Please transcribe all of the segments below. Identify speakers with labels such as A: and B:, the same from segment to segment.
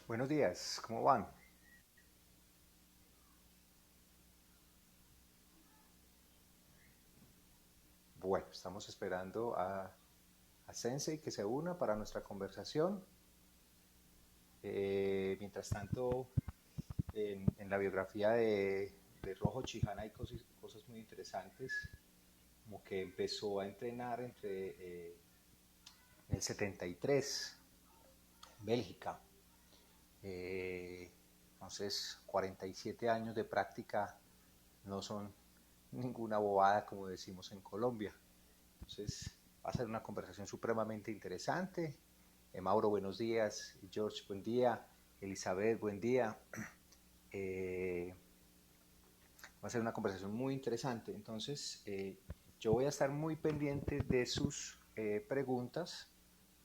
A: Buenos días, ¿cómo van? Bueno, estamos esperando a Sensei que se una para nuestra conversación. Mientras tanto, en la biografía de Rojo Chihana hay cosas muy interesantes, como que empezó a entrenar en el 73, en Bélgica. Entonces, 47 años de práctica no son ninguna bobada, como decimos en Colombia. Entonces, va a ser una conversación supremamente interesante. Mauro, buenos días. George, buen día. Elizabeth, buen día. Eh, Va a ser una conversación muy interesante. Entonces, yo voy a estar muy pendiente de sus preguntas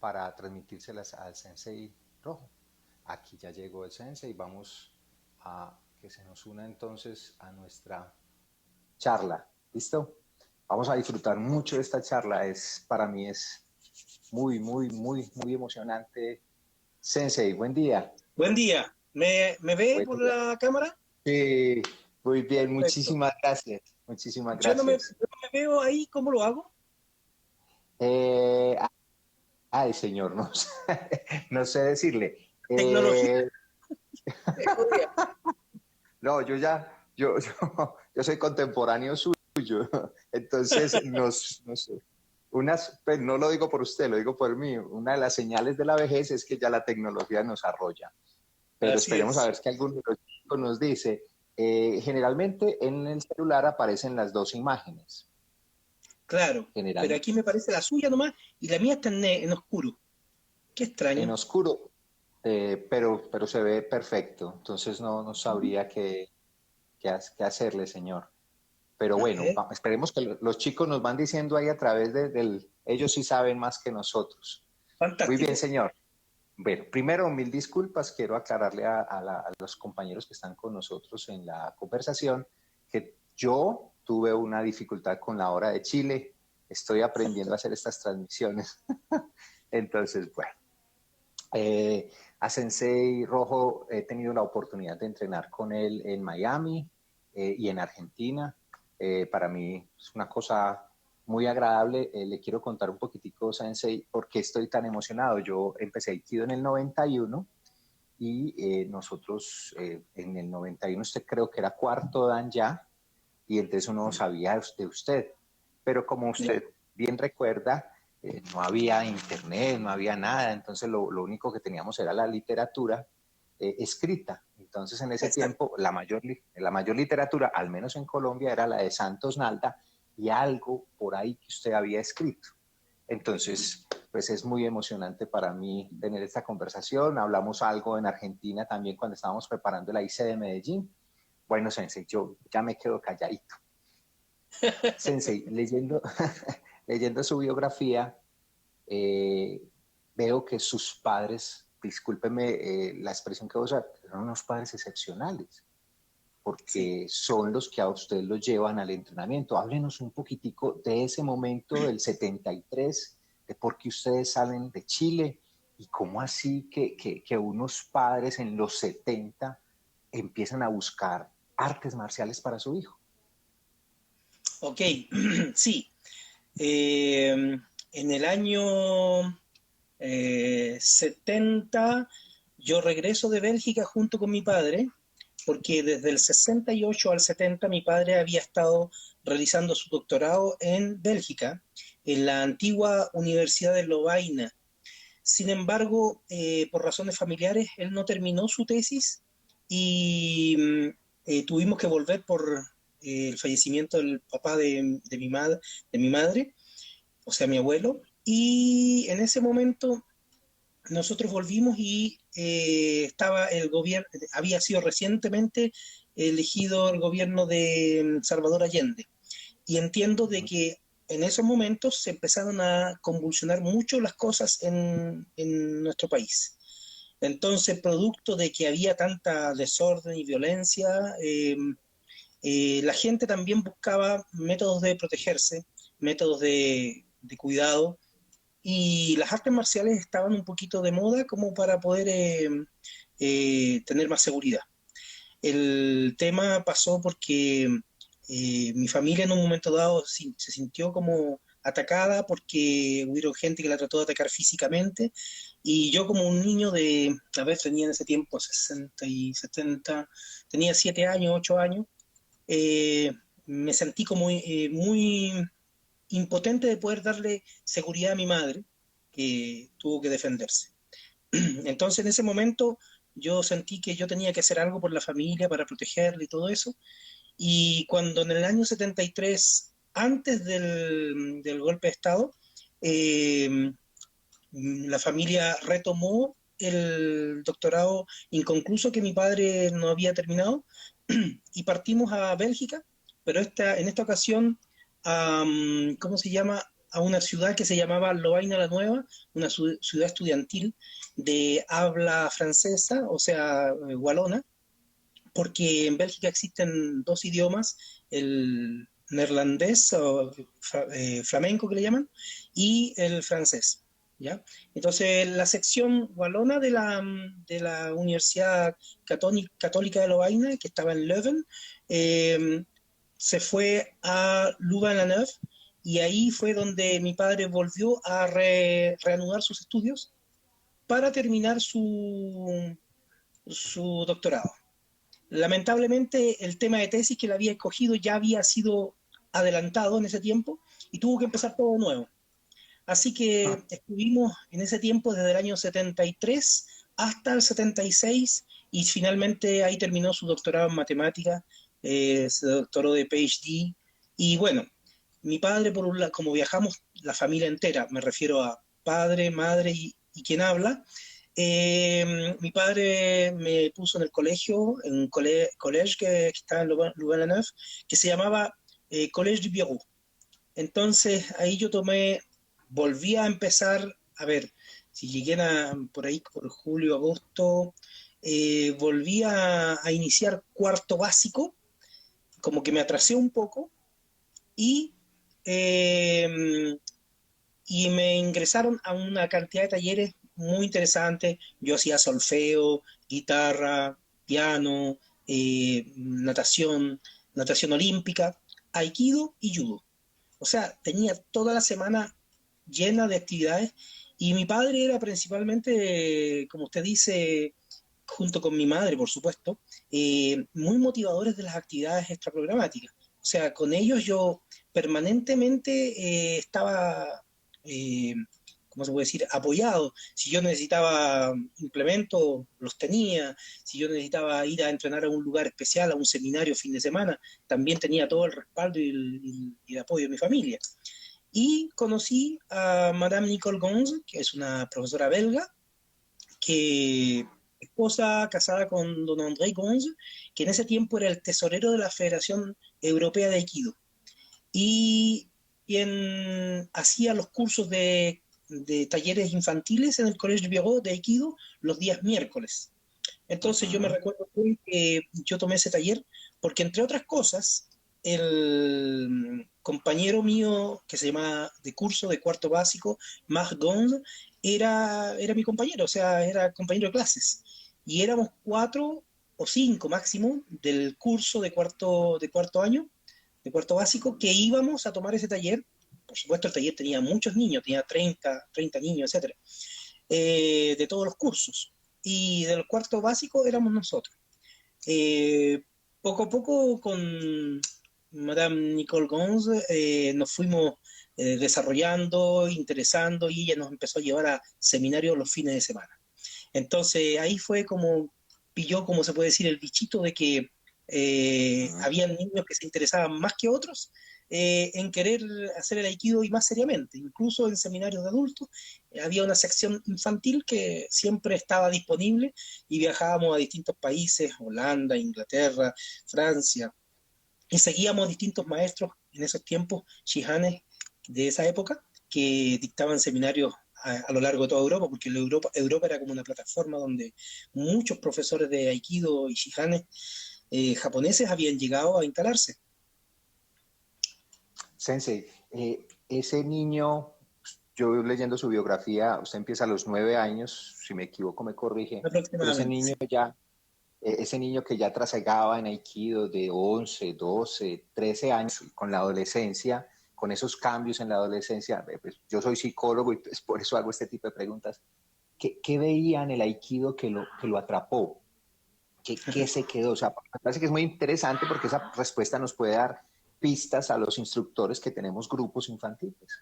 A: para transmitírselas al Sensei Rojo. Aquí ya llegó el Sensei. Vamos a que se nos una entonces a nuestra charla. ¿Listo? Vamos a disfrutar mucho de esta charla. Para mí es muy emocionante. Sensei, buen día.
B: Buen día. ¿Me ve
A: Buen
B: por
A: día.
B: la cámara?
A: Sí, muy bien,
B: Perfecto.
A: muchísimas gracias. Muchísimas
B: Yo
A: gracias.
B: no me veo ahí, ¿cómo lo hago?
A: Eh, Ay, señor, no, no sé decirle.
B: Tecnología es jodida.
A: No, yo soy contemporáneo suyo, entonces pues no lo digo por usted, lo digo por mí. Una de las señales de la vejez es que ya la tecnología nos arrolla. Pero
B: Así
A: esperemos a
B: es.
A: ver qué alguno de los chicos nos dice. Generalmente en el celular aparecen las dos imágenes.
B: Claro. Pero
A: Generalmente
B: aquí me parece la suya nomás y la mía está en oscuro. Qué
A: en
B: extraño.
A: oscuro, pero se ve perfecto. Entonces no
B: Ujú.
A: sabría qué hacerle, señor. Pero
B: A
A: bueno,
B: ver,
A: esperemos que los chicos nos van diciendo ahí a través del... Ellos sí saben más que nosotros. Muy bien,
B: fantástico.
A: señor. Bueno, primero, mil disculpas. Quiero aclararle a los compañeros que están con nosotros en la conversación que yo tuve una dificultad con la hora de Chile. Estoy aprendiendo a hacer estas transmisiones. Entonces, bueno, a Sensei Rojo he tenido la oportunidad de entrenar con él en Miami y en Argentina. Para mí es una cosa muy agradable. Le quiero contar un poquitico, Sensei, por qué estoy tan emocionado. Yo empecé Aikido en el 91 y nosotros en el 91 usted creo que era cuarto dan ya y entonces uno sabía de usted. Pero como
B: Ya.
A: usted bien recuerda, no había internet, no había nada, entonces lo único que teníamos era la literatura escrita. Entonces en ese
B: Exacto.
A: tiempo la mayor literatura, al menos en Colombia, era la de Santos Nalda y algo por ahí que usted había escrito. Entonces, pues es muy emocionante para mí tener esta conversación. Hablamos algo en Argentina también cuando estábamos preparando la IC de Medellín. Bueno, Sensei, yo ya me quedo calladito. Sensei, leyendo su biografía, eh, veo que sus padres, discúlpeme la expresión que voy a usar, eran unos padres excepcionales,
B: Sí.
A: porque son los que a usted lo llevan al entrenamiento. Háblenos un poquitico de ese momento del 73, de por qué ustedes salen de Chile y cómo así que unos padres en los 70 empiezan a buscar artes marciales para su hijo.
B: Ok, sí. Eh, en el año 70 yo regreso de Bélgica junto con mi padre, porque desde el 68 al 70 mi padre había estado realizando su doctorado en Bélgica, en la antigua Universidad de Lovaina. Sin embargo, por razones familiares, él no terminó su tesis y tuvimos que volver por el fallecimiento del papá de mi madre, o sea, mi abuelo. Y en ese momento nosotros volvimos y estaba el gobierno, había sido recientemente elegido el gobierno de Salvador Allende. Y entiendo de que en esos momentos se empezaron a convulsionar mucho las cosas en nuestro país. Entonces, producto de que había tanta desorden y violencia, la gente también buscaba métodos de protegerse, métodos de cuidado, y las artes marciales estaban un poquito de moda como para poder tener más seguridad. El tema pasó porque mi familia en un momento dado se sintió como atacada porque hubieron gente que la trató de atacar físicamente y yo como un niño de, a ver, tenía en ese tiempo 60 y 70, tenía 7 años, 8 años, me sentí como muy impotente de poder darle seguridad a mi madre, que tuvo que defenderse. Entonces en ese momento yo sentí que yo tenía que hacer algo por la familia para protegerla y todo eso. Y cuando en el año 73, antes del golpe de Estado, eh, la familia retomó el doctorado inconcluso que mi padre no había terminado y partimos a Bélgica, pero en esta ocasión, ¿cómo se llama? A una ciudad que se llamaba Lovaina la Nueva, una ciudad estudiantil de habla francesa, o sea, walona, porque en Bélgica existen dos idiomas, el neerlandés o flamenco que le llaman, y el francés. ¿Ya? Entonces, la sección walona de la Universidad Católica de Lovaina, que estaba en Leuven, eh, se fue a Louvain-la-Neuve y ahí fue donde mi padre volvió a reanudar sus estudios para terminar su doctorado. Lamentablemente, el tema de tesis que él había escogido ya había sido adelantado en ese tiempo y tuvo que empezar todo de nuevo. Así que estuvimos en ese tiempo desde el año 73 hasta el 76 y finalmente ahí terminó su doctorado en matemáticas, se doctoró de PhD. Y bueno, mi padre, por un lado, como viajamos la familia entera, me refiero a padre, madre y quien habla, mi padre me puso en el colegio, en un college que está en Louvain-la-Neuve, que se llamaba Collège du Bureau. Entonces ahí yo volví a empezar, a ver, si llegué por ahí por julio, agosto, volví a iniciar cuarto básico, como que me atrasé un poco y, eh, y me ingresaron a una cantidad de talleres muy interesantes. Yo hacía solfeo, guitarra, piano, natación olímpica, aikido y judo. O sea, tenía toda la semana llena de actividades y mi padre era principalmente, como usted dice, junto con mi madre, por supuesto, muy motivadores de las actividades extraprogramáticas. O sea, con ellos yo permanentemente estaba, eh, ¿cómo se puede decir?, apoyado. Si yo necesitaba implementos, los tenía. Si yo necesitaba ir a entrenar a un lugar especial, a un seminario fin de semana, también tenía todo el respaldo y el apoyo de mi familia. Y conocí a Madame Nicole Gons, que es una profesora belga, que esposa casada con don André Gons, que en ese tiempo era el tesorero de la Federación Europea de Aikido. Y quien hacía los cursos de talleres infantiles en el Colegio Bigot de Aikido los días miércoles. Entonces yo me recuerdo muy que yo tomé ese taller porque, entre otras cosas, el compañero mío que se llama de curso de cuarto básico, Marc Gond, era mi compañero, o sea, era compañero de clases. Y éramos 4 o 5 máximo del curso de cuarto año, de cuarto básico, que íbamos a tomar ese taller. Por supuesto, el taller tenía muchos niños, tenía 30 niños, etcétera, de todos los cursos. Y del cuarto básico éramos nosotros. Eh, Poco a poco con Madame Nicole Gons nos fuimos desarrollando, interesando y ella nos empezó a llevar a seminarios los fines de semana. Entonces ahí fue como pilló, como se puede decir, el bichito de que había niños que se interesaban más que otros en querer hacer el aikido y más seriamente. Incluso en seminarios de adultos había una sección infantil que siempre estaba disponible y viajábamos a distintos países, Holanda, Inglaterra, Francia, y seguíamos distintos maestros en esos tiempos, shihanes de esa época, que dictaban seminarios a lo largo de toda Europa, porque Europa era como una plataforma donde muchos profesores de Aikido y shihanes japoneses habían llegado a instalarse.
A: Sensei, ese niño yo leyendo su biografía, usted empieza a los 9 años, si me equivoco me corrige, pero ese
B: aproximadamente,
A: niño
B: sí.
A: ya, ese niño que ya trasegaba en Aikido de 11, 12, 13 años, con la adolescencia, con esos cambios en la adolescencia, pues yo soy psicólogo y pues por eso hago este tipo de preguntas. ¿Qué veía en el Aikido que lo atrapó? ¿Qué se quedó? O sea, me parece que es muy interesante porque esa respuesta nos puede dar pistas a los instructores que tenemos grupos infantiles.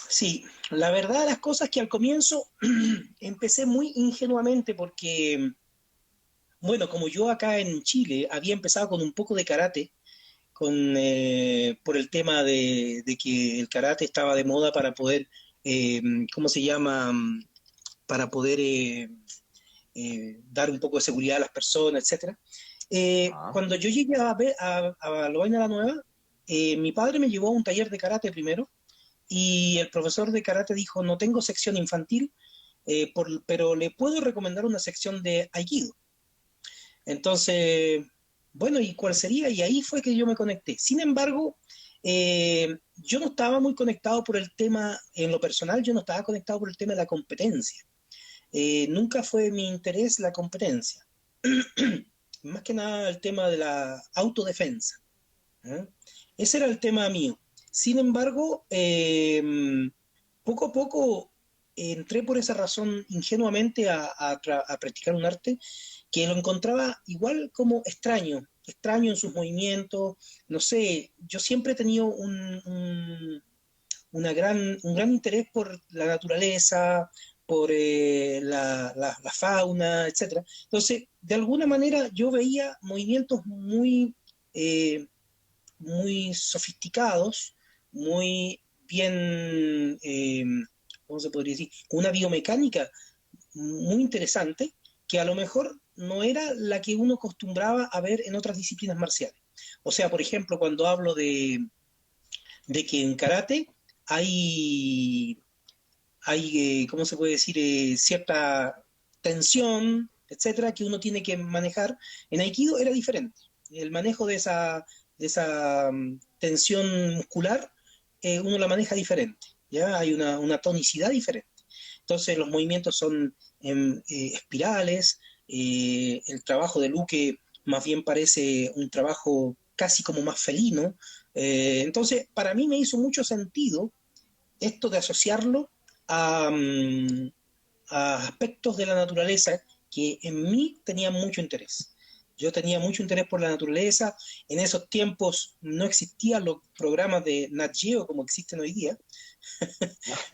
B: Sí, la verdad de las cosas es que al comienzo empecé muy ingenuamente porque, bueno, como yo acá en Chile había empezado con un poco de karate, por el tema de que el karate estaba de moda para poder, eh, ¿cómo se llama? Para poder dar un poco de seguridad a las personas, etcétera.
A: Ah,
B: Cuando yo llegué a Lovaina la Nueva, mi padre me llevó a un taller de karate primero y el profesor de karate dijo, no tengo sección infantil, pero le puedo recomendar una sección de Aikido. Entonces, bueno, ¿y cuál sería? Y ahí fue que yo me conecté. Sin embargo, yo no estaba muy conectado por el tema, en lo personal, yo no estaba conectado por el tema de la competencia. Nunca fue mi interés la competencia. Más que nada el tema de la autodefensa. ¿Eh? Ese era el tema mío. Sin embargo, poco a poco entré por esa razón ingenuamente a practicar un arte que lo encontraba igual como extraño, extraño en sus movimientos. No sé, yo siempre he tenido un gran interés por la naturaleza, por la fauna, etcétera. Entonces, de alguna manera yo veía movimientos eh, muy sofisticados, muy bien, ¿cómo se podría decir? Una biomecánica muy interesante que a lo mejor no era la que uno acostumbraba a ver en otras disciplinas marciales. O sea, por ejemplo, cuando hablo de que en karate hay ¿cómo se puede decir? Cierta tensión, etcétera, que uno tiene que manejar. En Aikido era diferente. El manejo de esa tensión muscular, uno la maneja diferente. ¿Ya? Hay una tonicidad diferente. Entonces los movimientos son espirales, el trabajo de Luke más bien parece un trabajo casi como más felino. Entonces, para mí me hizo mucho sentido esto de asociarlo a, a aspectos de la naturaleza que en mí tenían mucho interés. Yo tenía mucho interés por la naturaleza. En esos tiempos no existían los programas de Nat Geo como existen hoy día.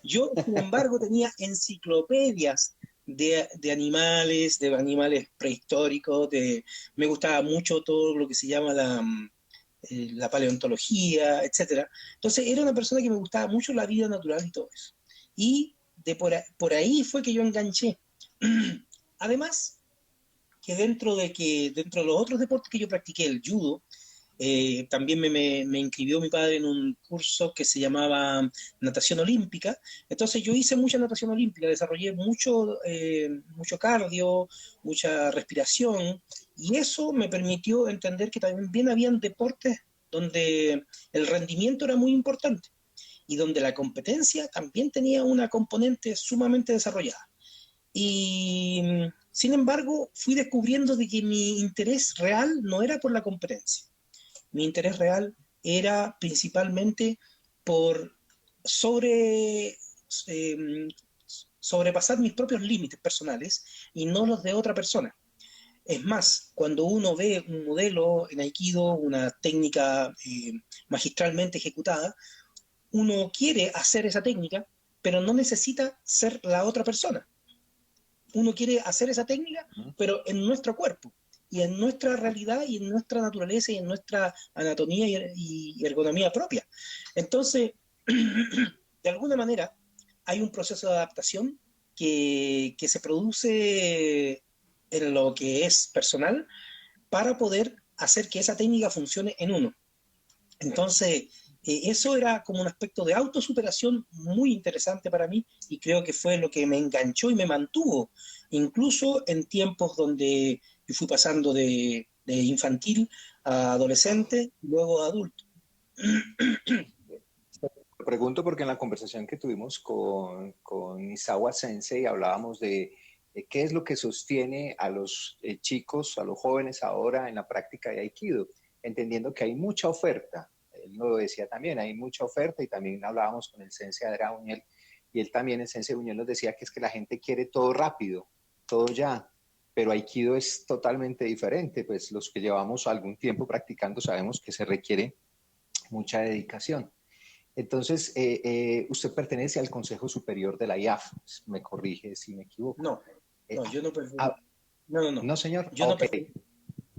B: Yo, sin embargo, tenía enciclopedias de animales prehistóricos, me gustaba mucho todo lo que se llama la paleontología, etcétera. Entonces era una persona que me gustaba mucho la vida natural y todo eso. Y por ahí fue que yo enganché. Además, que dentro de los otros deportes que yo practiqué, el judo, también me inscribió mi padre en un curso que se llamaba natación olímpica. Entonces yo hice mucha natación olímpica, desarrollé mucho cardio, mucha respiración, y eso me permitió entender que también habían deportes donde el rendimiento era muy importante y donde la competencia también tenía una componente sumamente desarrollada. Y sin embargo, fui descubriendo de que mi interés real no era por la competencia. Mi interés real era principalmente por sobre, eh, sobrepasar mis propios límites personales y no los de otra persona. Es más, cuando uno ve un modelo en Aikido, una técnica magistralmente ejecutada, uno quiere hacer esa técnica, pero no necesita ser la otra persona. Uno quiere hacer esa técnica, pero en nuestro cuerpo y en nuestra realidad y en nuestra naturaleza y en nuestra anatomía y ergonomía propia. Entonces, de alguna manera, hay un proceso de adaptación que se produce en lo que es personal para poder hacer que esa técnica funcione en uno. Entonces, eso era como un aspecto de autosuperación muy interesante para mí y creo que fue lo que me enganchó y me mantuvo, incluso en tiempos donde yo fui pasando de infantil a adolescente, luego a adulto.
A: pregunto porque en la conversación que tuvimos con Isawa Sensei hablábamos de qué es lo que sostiene a los chicos, a los jóvenes ahora en la práctica de Aikido, entendiendo que hay mucha oferta. Él lo decía también, hay mucha oferta y también hablábamos con el Sensei Adra Buñuel y él también, el Sensei Buñuel nos decía que es que la gente quiere todo rápido, todo ya, pero Aikido es totalmente diferente, pues los que llevamos algún tiempo practicando sabemos que se requiere mucha dedicación. Entonces, usted pertenece al Consejo Superior de la IAF, me corrige si me equivoco.
B: No,
A: Eh,
B: no, yo no
A: ah,
B: no, no, no.
A: no, señor.
B: Yo no
A: Ok.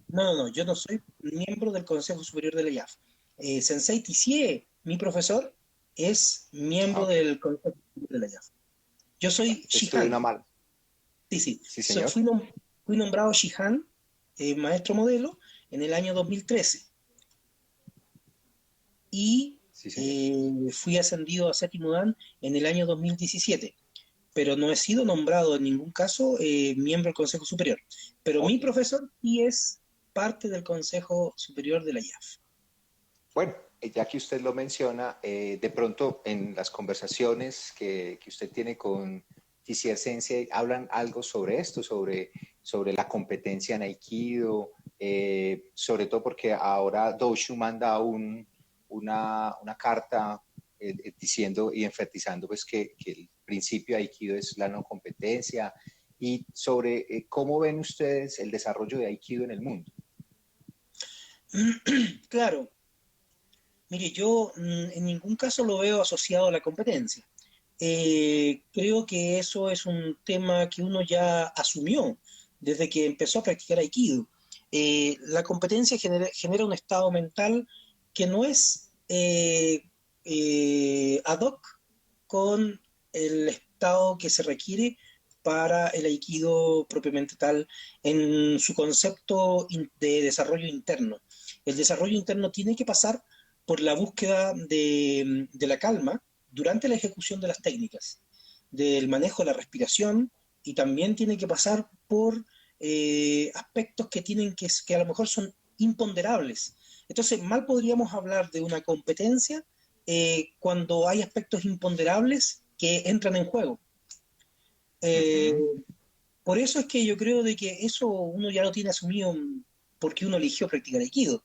B: no, no, no, yo no soy miembro del Consejo Superior de la IAF. Sensei Tissier, mi profesor, es
A: Ah,
B: miembro
A: ok.
B: del Consejo Superior de la IAF. Yo soy
A: Estuve una
B: Shihan,
A: mala.
B: sí, sí.
A: Sí, señor.
B: Fui nombrado Shihan, maestro modelo, en el año 2013 y
A: Sí, señor.
B: fui ascendido a séptimo dan en el año 2017, pero no he sido nombrado en ningún caso miembro del Consejo Superior. Pero mi
A: Ok.
B: profesor sí es parte del Consejo Superior de la IAF.
A: Bueno, ya que usted lo menciona, de pronto en las conversaciones que usted tiene con TCR Sensei, hablan algo sobre esto, sobre la competencia en Aikido, sobre todo porque ahora Doshu manda una carta diciendo y enfatizando pues, que el principio de Aikido es la no competencia y sobre cómo ven ustedes el desarrollo de Aikido en el mundo.
B: Claro, mire, yo en ningún caso lo veo asociado a la competencia. Creo que eso es un tema que uno ya asumió desde que empezó a practicar Aikido. La competencia genera un estado mental que no es ad hoc con el estado que se requiere para el Aikido propiamente tal en su concepto de desarrollo interno. El desarrollo interno tiene que pasar por la búsqueda de la calma durante la ejecución de las técnicas, del manejo de la respiración y también tiene que pasar por aspectos que a lo mejor son imponderables. Entonces, mal podríamos hablar de una competencia cuando hay aspectos imponderables que entran en juego.
A: Uh
B: Eh,
A: -huh.
B: por eso es que yo creo de que eso uno ya lo tiene asumido porque uno eligió practicar Aikido.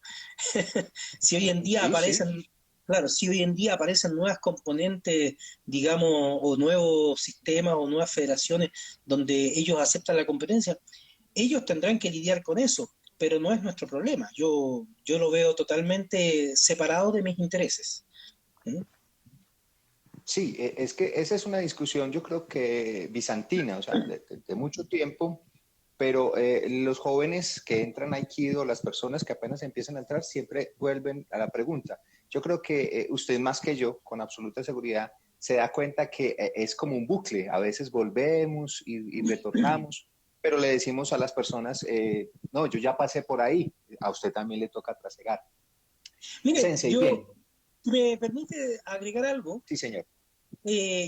B: Si hoy en día
A: Sí, sí.
B: aparecen, claro, si hoy en día aparecen nuevas componentes, digamos, o nuevos sistemas o nuevas federaciones donde ellos aceptan la competencia, ellos tendrán que lidiar con eso, pero no es nuestro problema. Yo lo veo totalmente separado de mis intereses. ¿Mm?
A: Sí, es que esa es una discusión, yo creo que bizantina, o sea, de mucho tiempo, pero los jóvenes que entran a Aikido, las personas que apenas empiezan a entrar, siempre vuelven a la pregunta. Yo creo que usted más que yo, con absoluta seguridad, se da cuenta que es como un bucle. A veces volvemos y retornamos, pero le decimos a las personas, no, yo ya pasé por ahí, a usted también le toca trasegar.
B: Mire,
A: Sensei, bien.
B: si me permite agregar algo,
A: Sí, señor.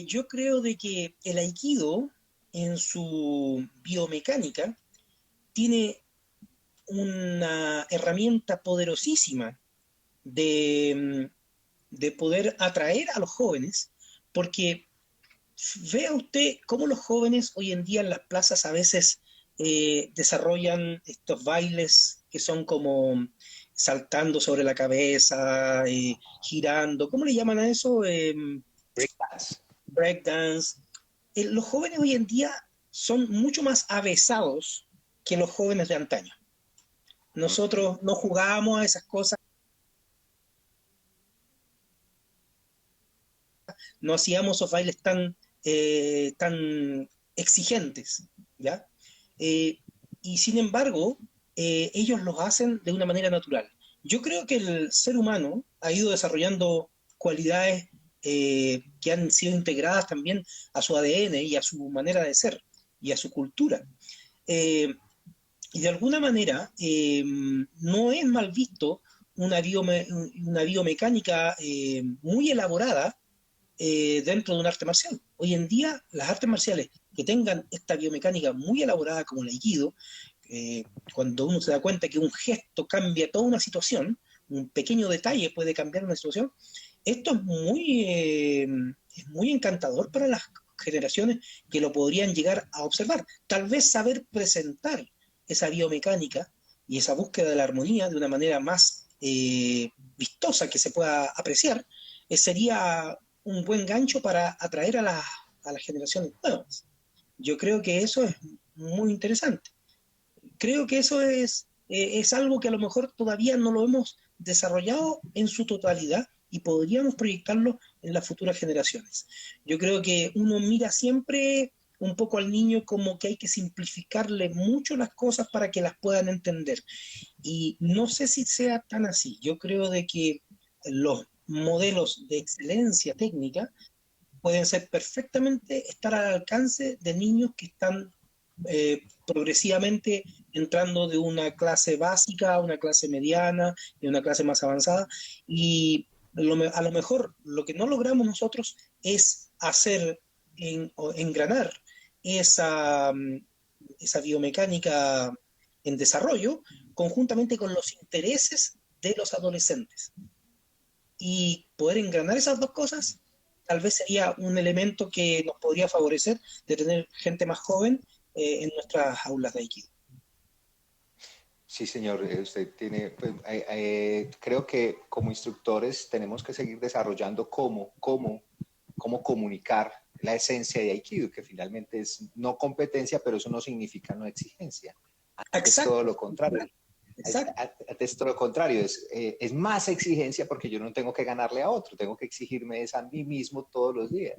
B: yo creo de que el Aikido, en su biomecánica, tiene una herramienta poderosísima de, de poder atraer a los jóvenes, porque vea usted cómo los jóvenes hoy en día en las plazas a veces desarrollan estos bailes que son como saltando sobre la cabeza, girando, ¿cómo le llaman a eso?
A: Breakdance.
B: Breakdance. Los jóvenes hoy en día son mucho más avesados que los jóvenes de antaño.
A: Uh -huh.
B: Nosotros no jugábamos a esas cosas, no hacíamos esos bailes tan exigentes, ¿ya? Eh, y sin embargo, ellos los hacen de una manera natural. Yo creo que el ser humano ha ido desarrollando cualidades que han sido integradas también a su ADN y a su manera de ser y a su cultura. Eh, y de alguna manera no es mal visto una biomecánica muy elaborada dentro de un arte marcial. Hoy en día, las artes marciales que tengan esta biomecánica muy elaborada como el aikido, cuando uno se da cuenta que un gesto cambia toda una situación, un pequeño detalle puede cambiar una situación, esto es muy encantador para las generaciones que lo podrían llegar a observar. Tal vez saber presentar esa biomecánica y esa búsqueda de la armonía de una manera más vistosa que se pueda apreciar, sería un buen gancho para atraer a las generaciones nuevas. Yo creo que eso es muy interesante. Creo que eso es algo que a lo mejor todavía no lo hemos desarrollado en su totalidad y podríamos proyectarlo en las futuras generaciones. Yo creo que uno mira siempre un poco al niño como que hay que simplificarle mucho las cosas para que las puedan entender. Y no sé si sea tan así. Yo creo de que los modelos de excelencia técnica pueden ser perfectamente estar al alcance de niños que están progresivamente entrando de una clase básica a una clase mediana y una clase más avanzada. Y a lo mejor lo que no logramos nosotros es hacer o engranar esa, esa biomecánica en desarrollo conjuntamente con los intereses de los adolescentes y poder engranar esas dos cosas, tal vez sería un elemento que nos podría favorecer de tener gente más joven en nuestras aulas de Aikido.
A: Sí, señor, usted tiene, pues, creo que como instructores tenemos que seguir desarrollando cómo comunicar la esencia de Aikido, que finalmente es no competencia, pero eso no significa no exigencia. Es
B: Exacto,
A: todo lo contrario.
B: exacto,
A: Es todo lo contrario, es más exigencia porque yo no tengo que ganarle a otro, tengo que exigirme es a mí mismo todos los días.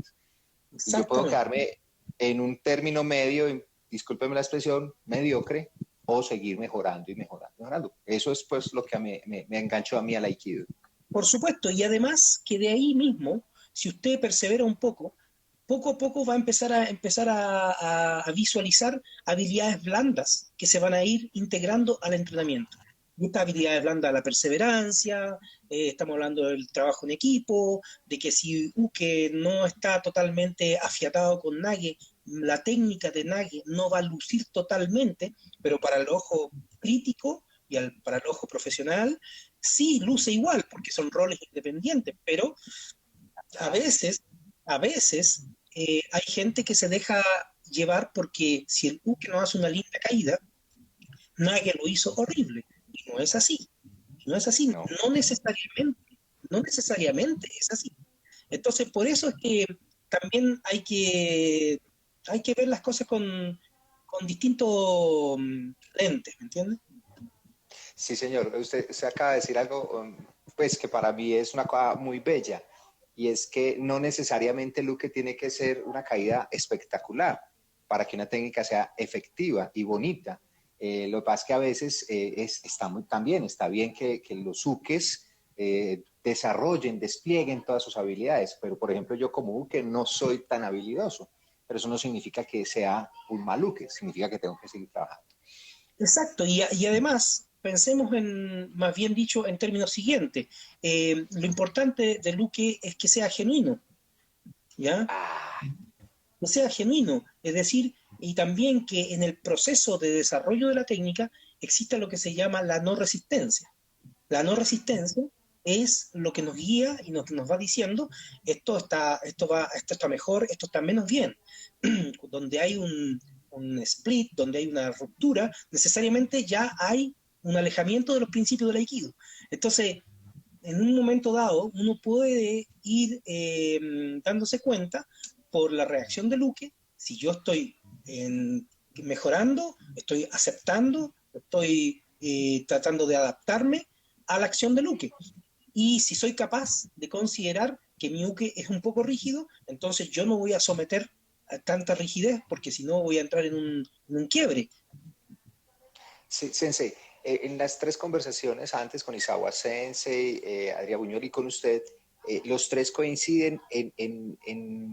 A: Y yo puedo
B: exactamente.
A: quedarme en un término medio, discúlpeme la expresión, mediocre, o seguir mejorando y mejorando, mejorando. Eso es pues lo que me enganchó a mí al Aikido.
B: Por supuesto, y además que de ahí mismo, si usted persevera un poco a poco va a empezar a visualizar habilidades blandas que se van a ir integrando al entrenamiento. Y estas habilidades blandas, la perseverancia, estamos hablando del trabajo en equipo, de que si Uke no está totalmente afiatado con Nage, la técnica de Nage no va a lucir totalmente, pero para el ojo crítico y para el ojo profesional, sí luce igual, porque son roles independientes, pero a veces, a veces hay gente que se deja llevar porque si el Uke no hace una linda caída, nadie lo hizo horrible. Y no es así. No es así.
A: No.
B: No necesariamente. No necesariamente es así. Entonces, por eso es que también hay que ver las cosas con distintos lentes, ¿me entiendes?
A: Sí, señor, usted acaba de decir algo pues que para mí es una cosa muy bella y es que no necesariamente Luque tiene que ser una caída espectacular para que una técnica sea efectiva y bonita. Lo que pasa es que a veces también está bien que los uques desarrollen, desplieguen todas sus habilidades, pero por ejemplo yo como uke no soy tan habilidoso, pero eso no significa que sea un mal uke, significa que tengo que seguir trabajando.
B: Exacto, y además pensemos en, más bien dicho, en términos siguientes. Lo importante de Luque es que sea genuino, ¿ya?
A: Ah,
B: Que sea genuino, es decir, y también que en el proceso de desarrollo de la técnica exista lo que se llama la no resistencia. La no resistencia es lo que nos guía y nos va diciendo esto está mejor, esto está menos bien. Donde hay un split, donde hay una ruptura, necesariamente ya hay un alejamiento de los principios del aikido. Entonces, en un momento dado, uno puede ir dándose cuenta por la reacción de Luque, si yo estoy mejorando, estoy aceptando, estoy tratando de adaptarme a la acción de Luque. Y si soy capaz de considerar que mi Uke es un poco rígido, entonces yo no voy a someter a tanta rigidez porque si no voy a entrar en un quiebre.
A: sí, Sensei, en las tres conversaciones antes con Isawa Sensei, Adrián Buñuel y con usted, los tres coinciden en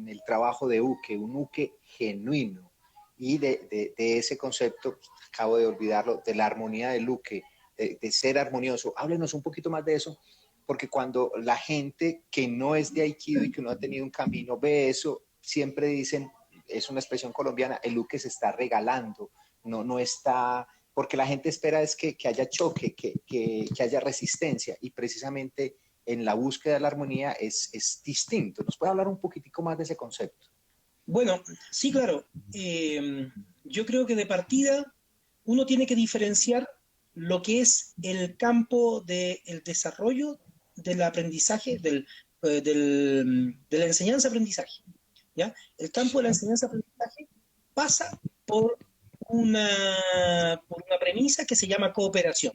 A: el trabajo de Uke, un Uke genuino. Y de ese concepto, acabo de olvidarlo, de la armonía del Uke, de ser armonioso. Háblenos un poquito más de eso, porque cuando la gente que no es de Aikido y que no ha tenido un camino ve eso, siempre dicen, es una expresión colombiana, el Uke se está regalando, no está porque la gente espera es que haya choque, que haya resistencia y precisamente en la búsqueda de la armonía es distinto. ¿Nos puede hablar un poquitico más de ese concepto?
B: Bueno, sí, claro. Yo creo que de partida uno tiene que diferenciar lo que es el campo del desarrollo del aprendizaje, de la enseñanza-aprendizaje. ¿Ya? El campo de la enseñanza-aprendizaje pasa por por una premisa que se llama cooperación.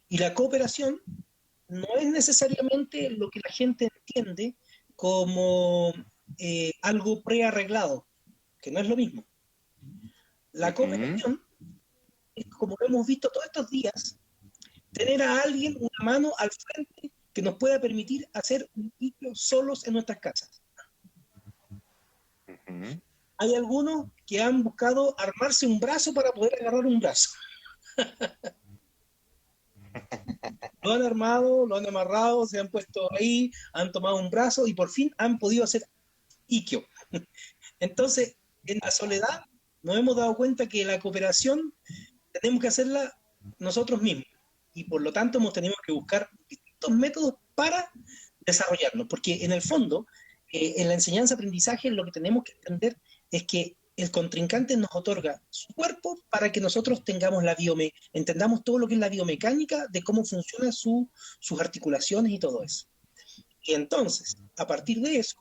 B: Y la cooperación no es necesariamente lo que la gente entiende como algo prearreglado, que no es lo mismo. La cooperación es, como lo hemos visto todos estos días, tener a alguien, una mano al frente que nos pueda permitir hacer un ciclo solos en nuestras casas. Hay algunos que han buscado armarse un brazo para poder agarrar un brazo. Lo han armado, lo han amarrado, se han puesto ahí, han tomado un brazo y por fin han podido hacer Ikyo. Entonces, en la soledad nos hemos dado cuenta que la cooperación tenemos que hacerla nosotros mismos y por lo tanto hemos tenido que buscar distintos métodos para desarrollarnos, porque en el fondo, en la enseñanza-aprendizaje lo que tenemos que entender es que el contrincante nos otorga su cuerpo para que nosotros tengamos entendamos todo lo que es la biomecánica de cómo funcionan sus articulaciones y todo eso. Y entonces, a partir de eso,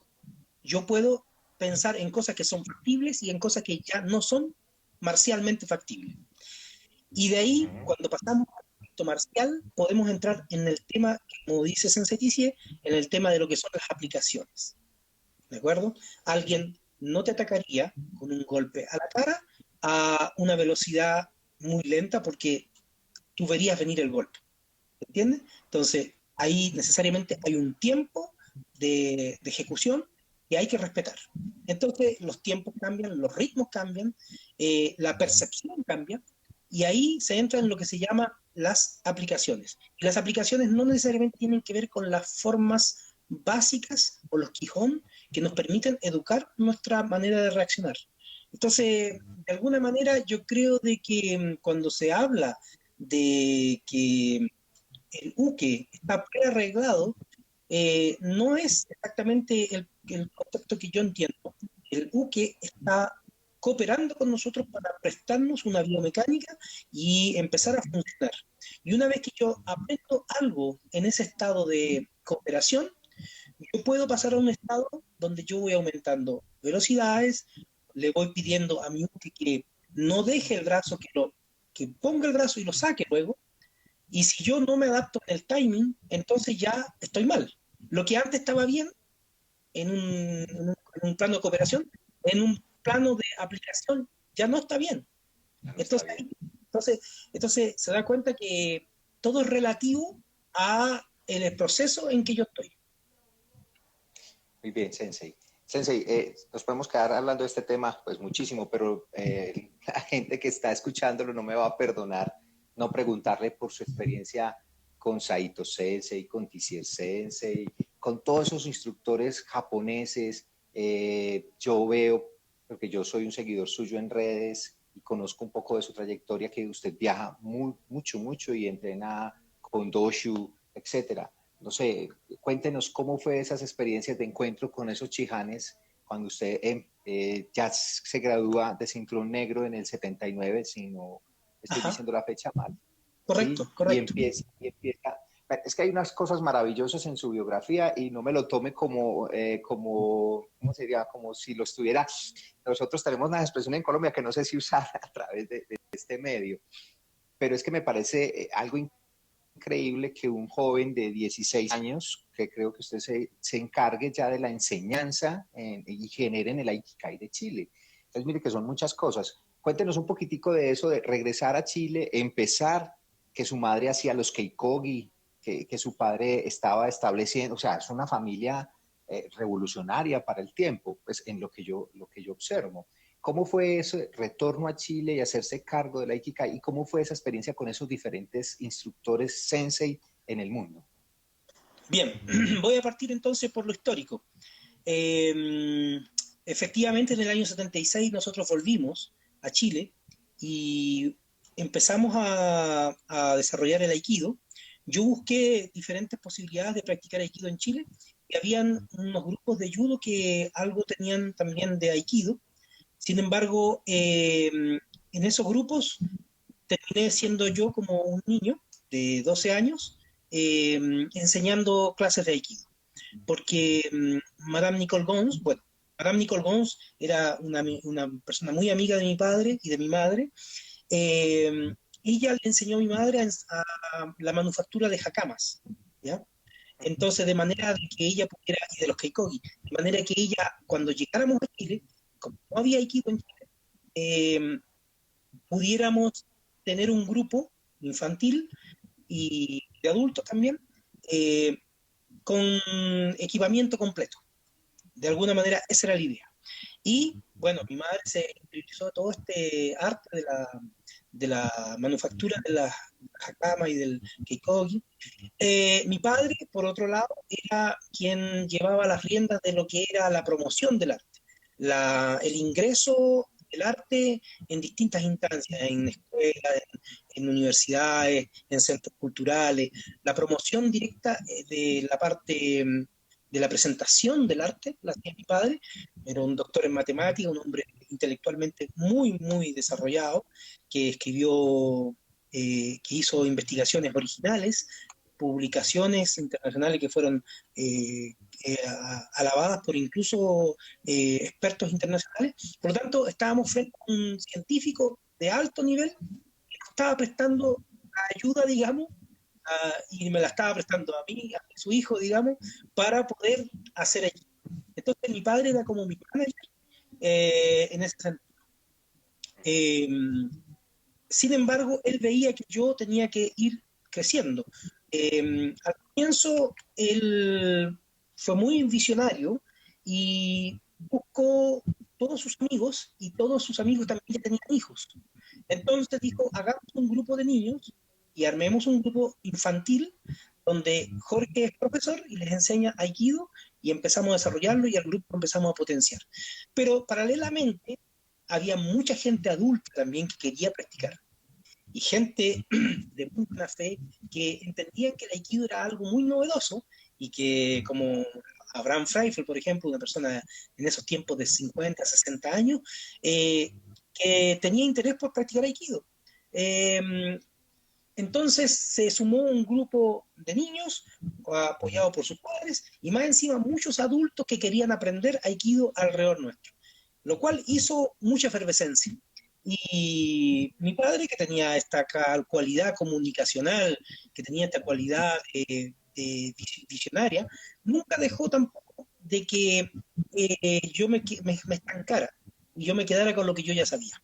B: yo puedo pensar en cosas que son factibles y en cosas que ya no son marcialmente factibles. Y de ahí, cuando pasamos al aspecto marcial, podemos entrar en el tema, como dice Sensei Tissier, en el tema de lo que son las aplicaciones. ¿De acuerdo? Alguien no te atacaría con un golpe a la cara a una velocidad muy lenta porque tú verías venir el golpe. ¿Entiendes? Entonces, ahí necesariamente hay un tiempo de ejecución que hay que respetar. Entonces, los tiempos cambian, los ritmos cambian, la percepción cambia, y ahí se entra en lo que se llama las aplicaciones. Y las aplicaciones no necesariamente tienen que ver con las formas básicas o los quijón que nos permiten educar nuestra manera de reaccionar. Entonces, de alguna manera, yo creo de que cuando se habla de que el uke está prearreglado, no es exactamente el concepto que yo entiendo. El uke está cooperando con nosotros para prestarnos una biomecánica y empezar a funcionar. Y una vez que yo aprendo algo en ese estado de cooperación, yo puedo pasar a un estado donde yo voy aumentando velocidades, le voy pidiendo a mi uke que no deje el brazo, que ponga el brazo y lo saque luego, y si yo no me adapto en el timing, entonces ya estoy mal. Lo que antes estaba bien en un plano de cooperación, en un plano de aplicación ya no está bien.
A: Ya no está
B: Entonces,
A: bien.
B: entonces, entonces se da cuenta que todo es relativo a el proceso en que yo estoy.
A: Muy bien, Sensei. Sensei, nos podemos quedar hablando de este tema pues muchísimo, pero la gente que está escuchándolo no me va a perdonar no preguntarle por su experiencia con Saito Sensei, con Tissier Sensei, con todos esos instructores japoneses. Yo veo, porque yo soy un seguidor suyo en redes y conozco un poco de su trayectoria, que usted viaja mucho y entrena con Doshu, etcétera. No sé, cuéntenos cómo fue esas experiencias de encuentro con esos chijanes cuando usted ya se gradúa de cinturón negro en el 79, si no estoy
B: Ajá,
A: diciendo la fecha mal, ¿sí?
B: correcto, correcto.
A: Es que hay unas cosas maravillosas en su biografía y no me lo tome ¿cómo sería? Como si lo estuviera. Nosotros tenemos una expresión en Colombia que no sé si usar a través de este medio, pero es que me parece algo increíble que un joven de 16 años, que creo que usted se encargue ya de la enseñanza y genere en el Aikikai de Chile. Entonces, mire que son muchas cosas. Cuéntenos un poquitico de eso, de regresar a Chile, empezar, que su madre hacía los keikogi, que su padre estaba estableciendo, o sea, es una familia revolucionaria para el tiempo, pues en lo que yo observo. ¿Cómo fue ese retorno a Chile y hacerse cargo de la Ikigai? ¿Y cómo fue esa experiencia con esos diferentes instructores sensei en el mundo?
B: Bien, voy a partir entonces por lo histórico. Eh, Efectivamente, en el año 76 nosotros volvimos a Chile y empezamos a desarrollar el Aikido. yo busqué diferentes posibilidades de practicar Aikido en Chile y habían unos grupos de judo que algo tenían también de Aikido. Sin embargo, en esos grupos terminé siendo yo como un niño de 12 años enseñando clases de Aikido. Porque Madame Nicole Gons, bueno, Madame Nicole Gons era una persona muy amiga de mi padre y de mi madre. eh, Ella le enseñó a mi madre a la manufactura de jacamas, ¿ya? Entonces, de manera de que ella pudiera, y de los keikogi, de manera que ella, cuando llegáramos a Chile, como no había Aikido en Chile, eh, pudiéramos tener un grupo infantil y de adultos también, eh, con equipamiento completo. De alguna manera, esa era la idea. Y bueno, mi madre se utilizó todo este arte de la manufactura de la hakama y del keikogi. Mi padre, por otro lado, era quien llevaba las riendas de lo que era la promoción del arte, el ingreso del arte en distintas instancias, en escuelas, en universidades, en centros culturales, la promoción directa de la parte de la presentación del arte, la hacía mi padre, era un doctor en matemáticas, un hombre intelectualmente muy, muy desarrollado, que escribió, que hizo investigaciones originales, publicaciones internacionales que fueron eh, alabadas por incluso expertos internacionales. Por lo tanto, estábamos frente a un científico de alto nivel que estaba prestando ayuda, digamos, y me la estaba prestando a mí, a su hijo, digamos, para poder hacer allí. Entonces mi padre era como mi manager en ese sentido. Eh, Sin embargo, él veía que yo tenía que ir creciendo. Al comienzo, él fue muy visionario y buscó todos sus amigos y todos sus amigos también ya tenían hijos. Entonces dijo, hagamos un grupo de niños y armemos un grupo infantil donde Jorge es profesor y les enseña Aikido y empezamos a desarrollarlo y al grupo empezamos a potenciar. Pero paralelamente había mucha gente adulta también que quería practicar y gente de muy buena fe que entendían que el Aikido era algo muy novedoso y que como Abraham Freifel, por ejemplo, una persona en esos tiempos de 50, 60 años, que tenía interés por practicar Aikido. Eh, entonces se sumó un grupo de niños apoyado por sus padres y más encima muchos adultos que querían aprender Aikido alrededor nuestro, lo cual hizo mucha efervescencia. Y mi padre, que tenía esta cualidad comunicacional, que tenía esta cualidad visionaria, nunca dejó tampoco de que yo me estancara y yo me quedara con lo que yo ya sabía.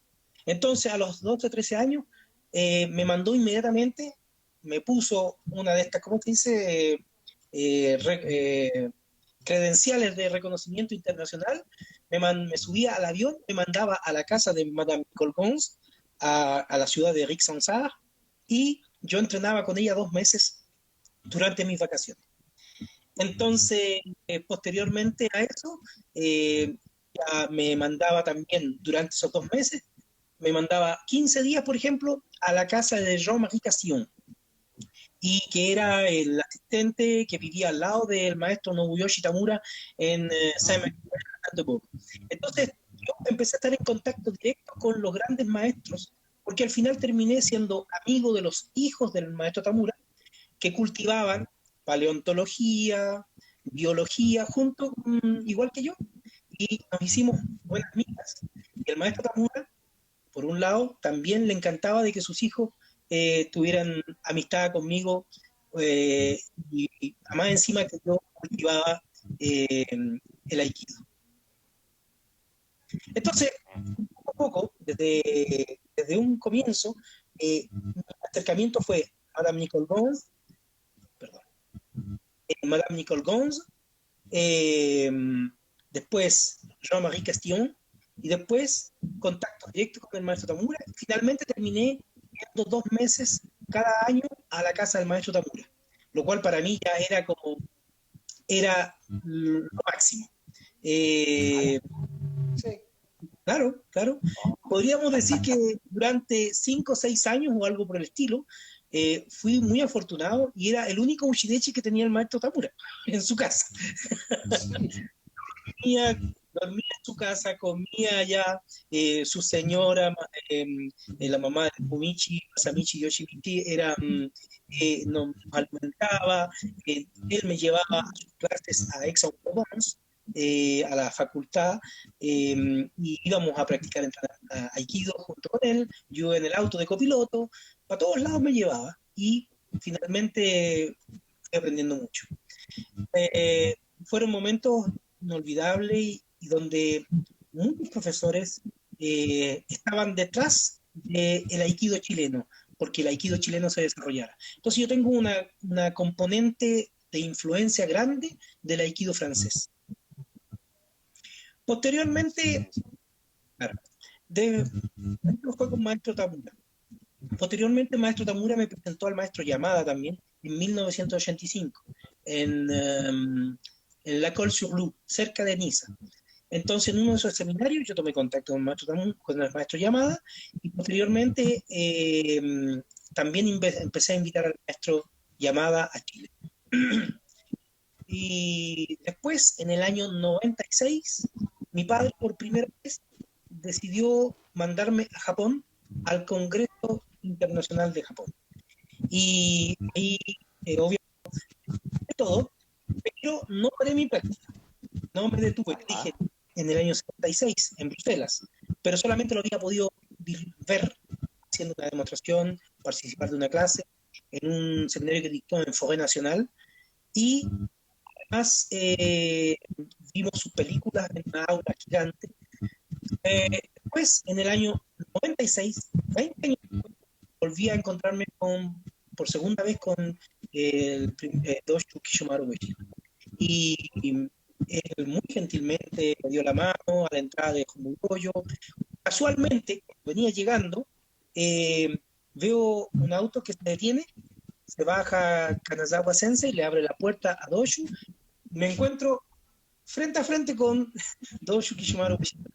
B: Entonces, a los 12, 13 años, me mandó inmediatamente, me puso una de estas, ¿cómo se dice? Eh, re, eh, Credenciales de reconocimiento internacional, me subía al avión, me mandaba a la casa de Madame Nicole Gons, a la ciudad de Rixensart, y yo entrenaba con ella 2 meses durante mis vacaciones. Entonces, posteriormente a eso, eh, ya me mandaba también durante esos 2 meses, me mandaba 15 días, por ejemplo, a la casa de Jean-Marie Castillon, y que era el asistente que vivía al lado del maestro Nobuyoshi Tamura en Saint-Martin. Entonces, yo empecé a estar en contacto directo con los grandes maestros, porque al final terminé siendo amigo de los hijos del maestro Tamura, que cultivaban paleontología, biología, igual que yo, y nos hicimos buenas amigas. Y el maestro Tamura, por un lado, también le encantaba de que sus hijos tuvieran amistad conmigo, y además encima que yo cultivaba eh, el aikido. Entonces, poco a poco, desde un comienzo, mi acercamiento fue Madame Nicole Gons, perdón, Madame Nicole Gons, eh, después Jean-Marie Castillon, y después contacto directo con el maestro Tamura, y finalmente terminé yendo 2 meses cada año a la casa del maestro Tamura, lo cual para mí ya era lo máximo. Eh,
A: Sí.
B: claro, claro. Podríamos decir que durante 5 o 6 años o algo por el estilo, fui muy afortunado y era el único Uchidechi que tenía el maestro Tamura en su casa.
A: Sí.
B: Dormía, dormía en su casa, comía allá, su señora, la mamá de Fumichi, Masamichi Yoshimichi, nos alimentaba, él me llevaba a sus clases a Exxon Provence, a la facultad, y íbamos a practicar a Aikido junto con él, yo en el auto de copiloto, para todos lados me llevaba, y finalmente fui aprendiendo mucho. Eh, Fueron momentos inolvidables y donde muchos profesores estaban detrás del aikido chileno, porque el aikido chileno se desarrollara. Entonces yo tengo una componente de influencia grande del aikido francés. Posteriormente,
A: Sí.
B: claro, de, fue con maestro Tamura. Posteriormente, el maestro Tamura me presentó al maestro Yamada también en 1985, en La Colle-sur-Loup, cerca de Niza. Entonces, en uno de esos seminarios, yo tomé contacto con el maestro Yamada y posteriormente también empecé a invitar al maestro Yamada a Chile. Y después, en el año 96, mi padre por primera vez decidió mandarme a Japón al Congreso Internacional de Japón. Y ahí, obviamente, todo, pero no paré mi práctica, no me detuve, dije,
A: Ajá.
B: en el año 76, en Bruselas, pero solamente lo había podido ver haciendo una demostración, participar de una clase, en un seminario que dictó en Forêt Nacional, y además vimos sus películas en una aula gigante. Después, en el año 96, 20 años, volví a encontrarme por segunda vez con Doshio Kishimaru Ueshiba. Y él muy gentilmente me dio la mano a la entrada de Homugoyo. Casualmente, cuando venía llegando, veo un auto que se detiene, se baja Kanazawa Sensei, le abre la puerta a Doshu, me encuentro frente a frente con Doshu Kishimaru Ueshiba.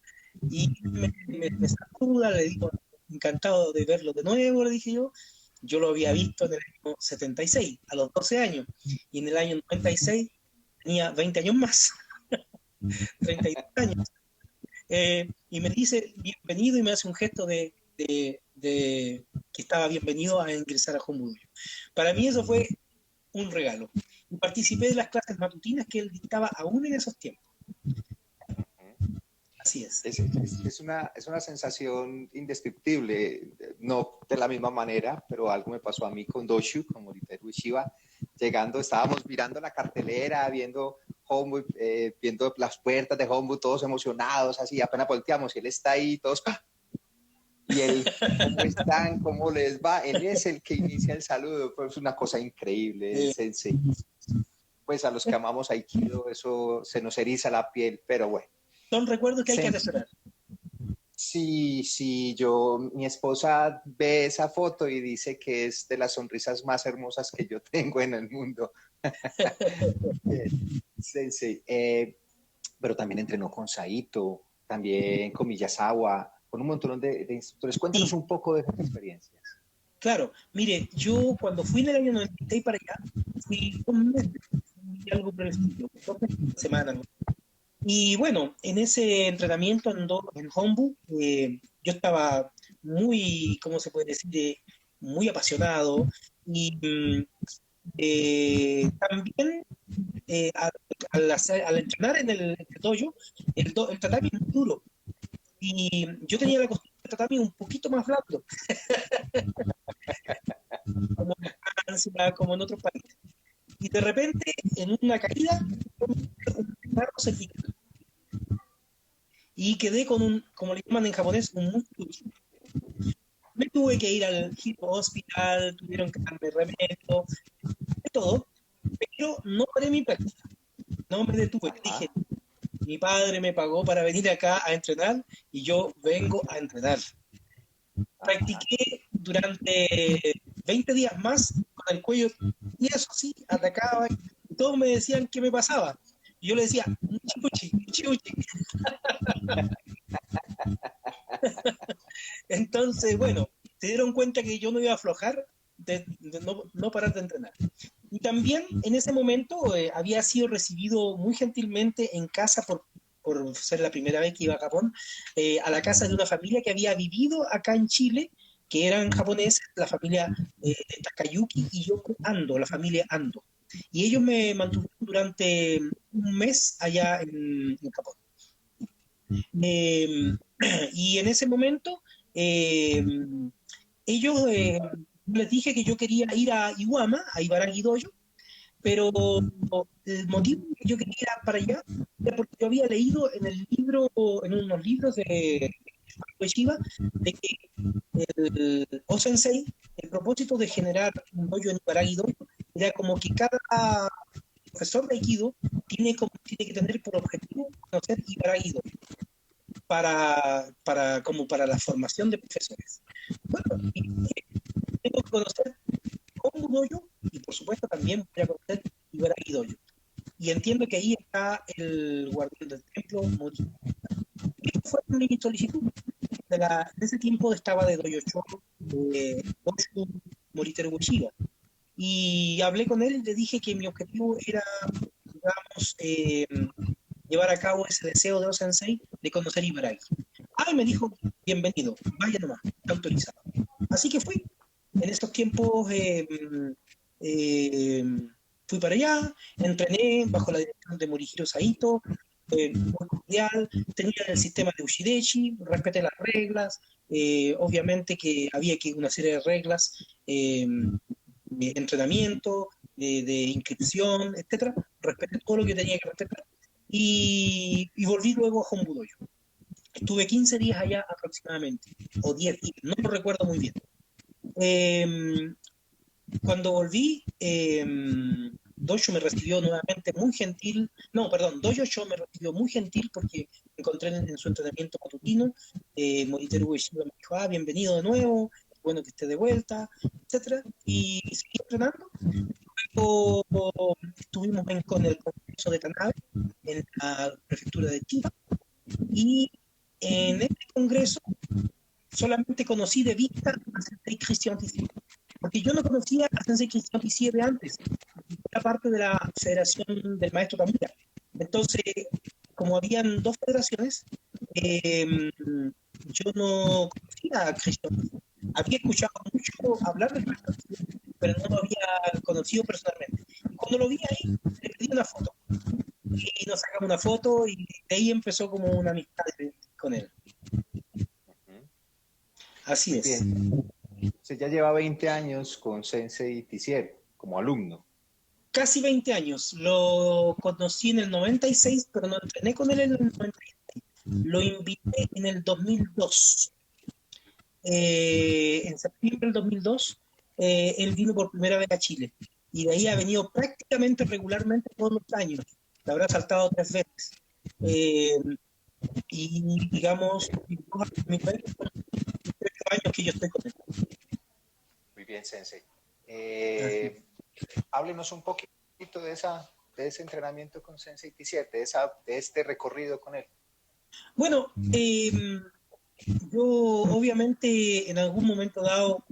B: Y me saluda, le digo, encantado de verlo de nuevo, le dije yo. Yo lo había visto en el año 76, a los 12 años, y en el año 96 tenía 20 años más, 32 años. Y me dice bienvenido y me hace un gesto de que estaba bienvenido a ingresar a Homudoyo. Para mí eso fue un regalo. Y participé de las clases matutinas que él dictaba aún en esos tiempos. Así es.
A: Es una sensación indescriptible, no de la misma manera, pero algo me pasó a mí con Doshu, con Moriteru Ueshiba. Llegando, estábamos mirando la cartelera, viendo Hombu, viendo las puertas de Hombu, todos emocionados, así, apenas volteamos, y él está ahí, todos, ¡pah! Y él, ¿cómo están? ¿Cómo les va? Él es el que inicia el saludo, pues es una cosa increíble, el sensei. Pues a los que amamos Aikido, eso se nos eriza la piel, pero bueno.
B: Son recuerdos que hay que
A: Sensei.
B: atesorar.
A: Sí, sí, mi esposa ve esa foto y dice que es de las sonrisas más hermosas que yo tengo en el mundo. Sí, sí. Pero también entrenó con Saito, también con Miyazawa, con un montón de instructores. Cuéntanos
B: Sí,
A: un poco de esas experiencias.
B: claro. Mire, yo cuando fui en el año 96 para allá, fui un mes y algo por el estilo, 2 semanas, ¿no? Y bueno, en ese entrenamiento en Hombu, yo estaba muy, ¿cómo se puede decir? Muy apasionado y también al entrenar en el dojo, el tatami es muy duro y yo tenía la costumbre del tatami un poquito más blando, como en Francia, como en otros países. Y de repente, en una caída, un carro cervical y quedé con un, como le llaman en japonés, un músculo. Me tuve que ir al hospital, tuvieron que darme remedio, de todo, pero no paré mi práctica, no me detuve.
A: Ajá.
B: Dije, mi padre me pagó para venir acá a entrenar y yo vengo a entrenar.
A: Ajá.
B: Practiqué durante 20 días más con el cuello, y eso sí, atacaba, y todos me decían qué me pasaba. Y yo le decía, chiuchi, chiuchi. Entonces, bueno, se dieron cuenta que yo no iba a aflojar no parar de entrenar. Y también en ese momento había sido recibido muy gentilmente en casa por ser la primera vez que iba a Japón, a la casa de una familia que había vivido acá en Chile, que eran japoneses, la familia de Takayuki y Yoko Ando, la familia Ando. Y ellos me mantuvieron durante un mes allá en Japón. Eh, y en ese momento, eh, ellos les dije que yo quería ir a Iwama, a Ibaraki Dojo, pero el motivo que yo quería ir para allá era porque yo había leído en el libro, en unos libros de Shiva, de que el O-Sensei, el propósito de generar un dojo en Ibaraki Dojo era como que cada profesor de Aikido tiene que tener por objetivo conocer Ibaraki Dojo como para la formación de profesores. Bueno, y tengo que conocer Hombu Dojo y por supuesto también voy a conocer Ibaraki Dojo. Y entiendo que ahí está el guardián del templo, Mori. Esta fue mi solicitud. En ese tiempo estaba de Dojo Oshu Moriteru Uchiha. Y hablé con él y le dije que mi objetivo era, digamos, llevar a cabo ese deseo de O-Sensei de conocer Ibaraki. Ah, y me dijo, bienvenido, vaya nomás, está autorizado. Así que fui. En estos tiempos eh, fui para allá, entrené bajo la dirección de Morihiro Saito, muy cordial, tenía el sistema de Ushideshi, respeté las reglas, obviamente que había que una serie de reglas de entrenamiento, de inscripción, etcétera, respeté todo lo que tenía que respetar y volví luego a Hombu Dojo. Estuve 15 días allá aproximadamente, o 10 días, no lo recuerdo muy bien. Eh, Cuando volví, Dojo me recibió nuevamente muy gentil, no, perdón, Dojo me recibió muy gentil porque me encontré en su entrenamiento matutino, Moriteru Ueshiba me dijo, bienvenido de nuevo, bueno que esté de vuelta, etcétera, y seguí entrenando. Luego estuvimos con el congreso de Tanabe en la prefectura de Chiba, y en este congreso solamente conocí de vista a Sensei Christian Tissier, porque yo no conocía a Sensei Christian Tissier de antes, era parte de la federación del maestro Tamura. Entonces, como habían dos federaciones, yo no conocía a Christian Tissier. Había escuchado mucho hablar del maestro Tissier, pero no lo había conocido personalmente. Y cuando lo vi ahí, le pedí una foto. Y nos sacamos una foto y de ahí empezó como una amistad con él. Así
A: Muy
B: es.
A: bien. Usted ya lleva 20 años con Sensei Tissier como alumno.
B: Casi 20 años. Lo conocí en el 96, pero no entrené con él en el 96. Lo invité en el 2002. En septiembre del 2002, él vino por primera vez a Chile. Y de ahí ha venido prácticamente regularmente todos los años. Le habrá saltado 3 veces. Y digamos, 8 años que yo estoy con él.
A: Muy bien, Sensei. Háblenos un poquito de ese entrenamiento con Sensei Tissier, de este recorrido con él.
B: Bueno, yo obviamente en algún momento dado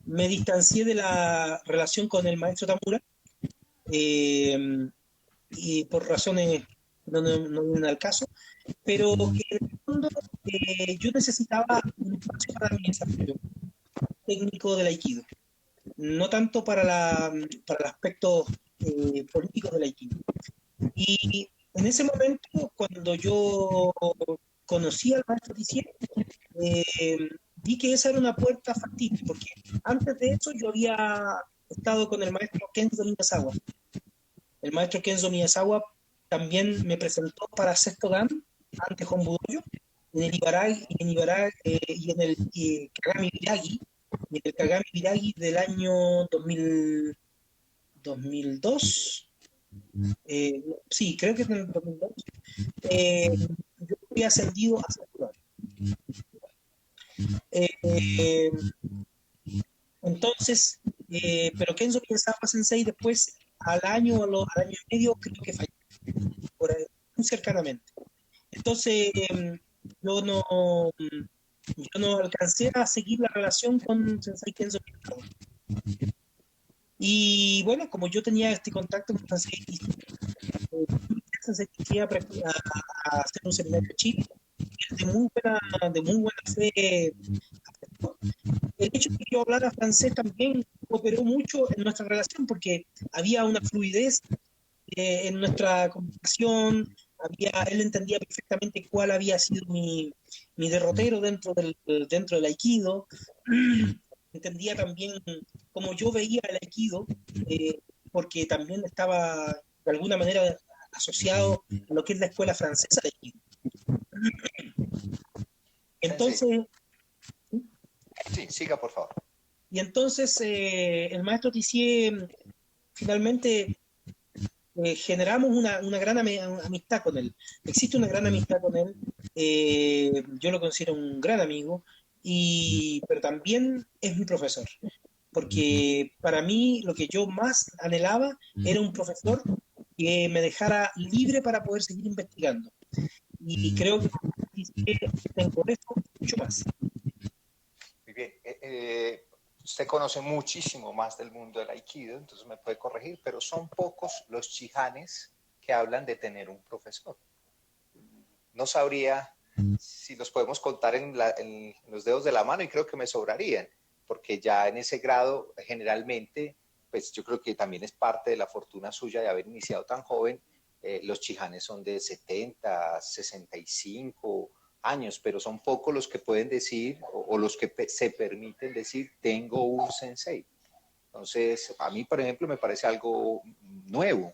B: me distancié de la relación con el maestro Tamura y por razones no vienen al caso, pero que en el fondo yo necesitaba un espacio para mi desarrollo técnico del Aikido, no tanto para el aspecto político del Aikido. Y en ese momento, cuando yo conocí al maestro Tissier, vi que esa era una puerta factible, porque antes de eso yo había estado con el maestro Kenzo Miyazawa. El maestro Kenzo Miyazawa también me presentó para sexto dan ante Hombu Dojo, en el Ibaraki, y en el Kagami Viragi, y en el Kagami Viragi del año 2002. Sí, creo que en el 2002. Yo fui ascendido a sexto dan. Eh, Entonces, pero Kenzo Miyazawa Sensei después, al año y medio, creo que falló, por ahí, muy cercanamente. Entonces, yo no, yo no alcancé a seguir la relación con Sensei Kenzo Miyazawa. Y bueno, como yo tenía este contacto con Francés, se a hacer un seminario en Chile de muy buena fe. El hecho de que yo hablara francés también cooperó mucho en nuestra relación porque había una fluidez en nuestra conversación, él entendía perfectamente cuál había sido mi derrotero dentro del Aikido, entendía también cómo yo veía el Aikido, eh, porque también estaba de alguna manera asociado a lo que es la escuela francesa de Aikido.
A: Sensei,
B: Entonces,
A: sí, siga por favor.
B: el maestro Tissier finalmente generamos una gran amistad con él. Existe una gran amistad con él. Yo lo considero un gran amigo, pero también es mi profesor. Porque para mí lo que yo más anhelaba era un profesor que me dejara libre para poder seguir investigando. Y creo que tengo eso mucho más.
A: Muy bien. Usted conoce muchísimo más del mundo del Aikido, entonces me puede corregir, pero son pocos los chihanes que hablan de tener un profesor. No sabría si los podemos contar en los dedos de la mano y creo que me sobrarían, porque ya en ese grado generalmente, pues yo creo que también es parte de la fortuna suya de haber iniciado tan joven. Los chihanes son de 70, 65 años, pero son pocos los que pueden decir o los que se permiten decir, tengo un sensei. Entonces, a mí, por ejemplo, me parece algo nuevo.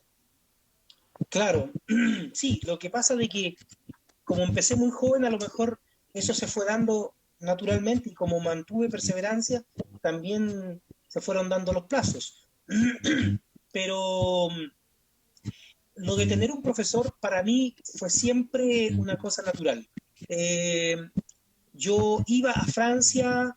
B: Claro, sí, lo que pasa de que como empecé muy joven, a lo mejor eso se fue dando naturalmente y como mantuve perseverancia, también se fueron dando los plazos. Pero lo de tener un profesor para mí fue siempre una cosa natural. Eh, yo iba a Francia,